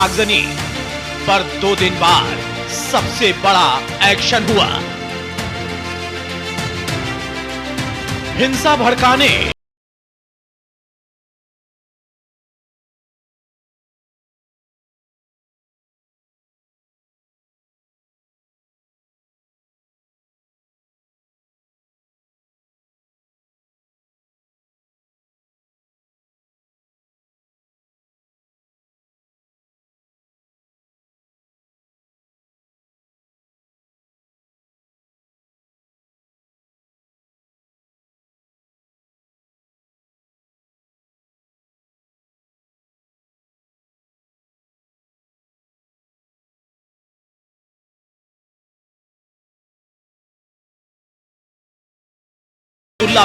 आगजनी पर 2 दिन बाद सबसे बड़ा एक्शन हुआ। हिंसा भड़काने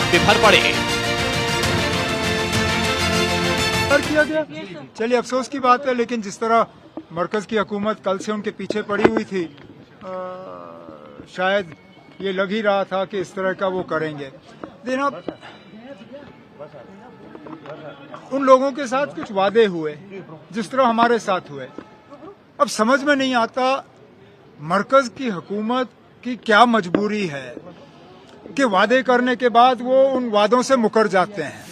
बिभर पड़े। किया गया, चलिए अफसोस की बात है, लेकिन जिस तरह मरकज की हुकूमत कल से उनके पीछे पड़ी हुई थी, शायद ये लग ही रहा था कि इस तरह का वो करेंगे। लेकिन अब उन लोगों के साथ कुछ वादे हुए जिस तरह हमारे साथ हुए। अब समझ में नहीं आता मरकज की हुकूमत की क्या मजबूरी है कि वादे करने के बाद वो उन वादों से मुकर जाते हैं।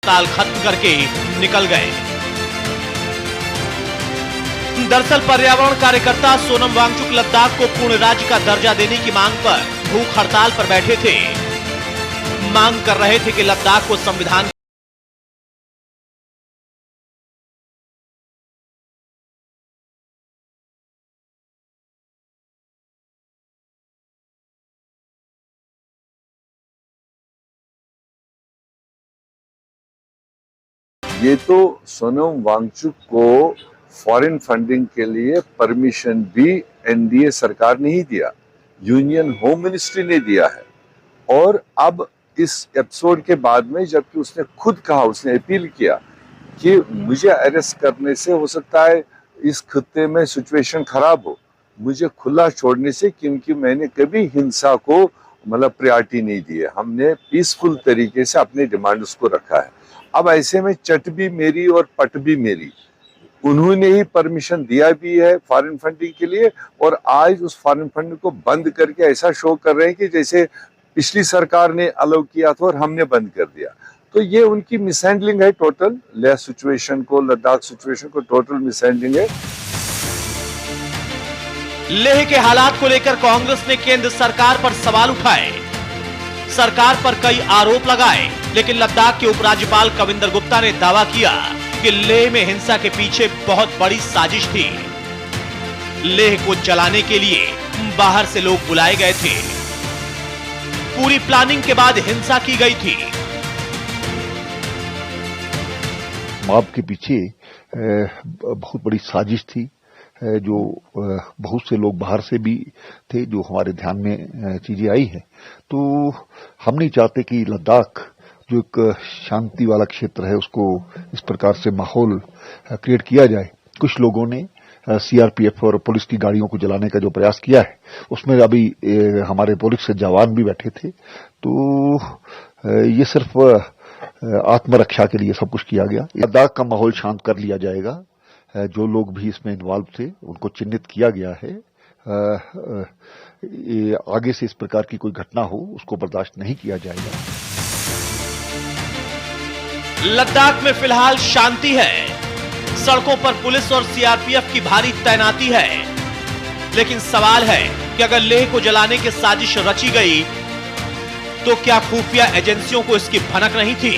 ताल खत्म करके निकल गए। दरअसल पर्यावरण कार्यकर्ता सोनम वांगचुक लद्दाख को पूर्ण राज्य का दर्जा देने की मांग पर भूख हड़ताल पर बैठे थे। मांग कर रहे थे कि लद्दाख को संविधान ये तो सोनम वांगचुक को फॉरेन फंडिंग के लिए परमिशन भी एनडीए सरकार ने ही दिया, यूनियन होम मिनिस्ट्री ने दिया है। और अब इस एपिसोड के बाद में जबकि उसने खुद कहा, उसने अपील किया कि मुझे अरेस्ट करने से हो सकता है इस खित्ते में सिचुएशन खराब हो, मुझे खुला छोड़ने से, क्योंकि मैंने कभी हिंसा को मतलब प्रायोरिटी नहीं दी है, हमने पीसफुल तरीके से अपने डिमांड्स को रखा है। अब ऐसे में चट भी मेरी और पट भी मेरी, उन्होंने ही परमिशन दिया भी है फॉरेन फंडिंग के लिए, और आज उस फॉरेन फंडिंग को बंद करके ऐसा शो कर रहे हैं कि जैसे पिछली सरकार ने अलाउ किया था और हमने बंद कर दिया। तो ये उनकी मिसहैंडलिंग है, टोटल लेह सिचुएशन को, लद्दाख सिचुएशन को टोटल मिसहैंडलिंग है। लेह के हालात को लेकर कांग्रेस ने केंद्र सरकार पर सवाल उठाए, सरकार पर कई आरोप लगाए, लेकिन लद्दाख के उपराज्यपाल कविंदर गुप्ता ने दावा किया कि लेह में हिंसा के पीछे बहुत बड़ी साजिश थी। लेह को जलाने के लिए बाहर से लोग बुलाए गए थे, पूरी प्लानिंग के बाद हिंसा की गई थी। मॉब के पीछे बहुत बड़ी साजिश थी, जो बहुत से लोग बाहर से भी थे, जो हमारे ध्यान में चीजें आई है। तो हम नहीं चाहते कि लद्दाख जो एक शांति वाला क्षेत्र है उसको इस प्रकार से माहौल क्रिएट किया जाए। कुछ लोगों ने सीआरपीएफ और पुलिस की गाड़ियों को जलाने का जो प्रयास किया है, उसमें अभी हमारे पुलिस के जवान भी बैठे थे। तो ये सिर्फ आत्मरक्षा के लिए सब कुछ किया गया। लद्दाख का माहौल शांत कर लिया जाएगा। जो लोग भी इसमें इन्वॉल्व थे उनको चिन्हित किया गया है। आगे से इस प्रकार की कोई घटना हो उसको बर्दाश्त नहीं किया जाएगा। लद्दाख में फिलहाल शांति है, सड़कों पर पुलिस और सीआरपीएफ की भारी तैनाती है। लेकिन सवाल है कि अगर लेह को जलाने की साजिश रची गई तो क्या खुफिया एजेंसियों को इसकी भनक नहीं थी?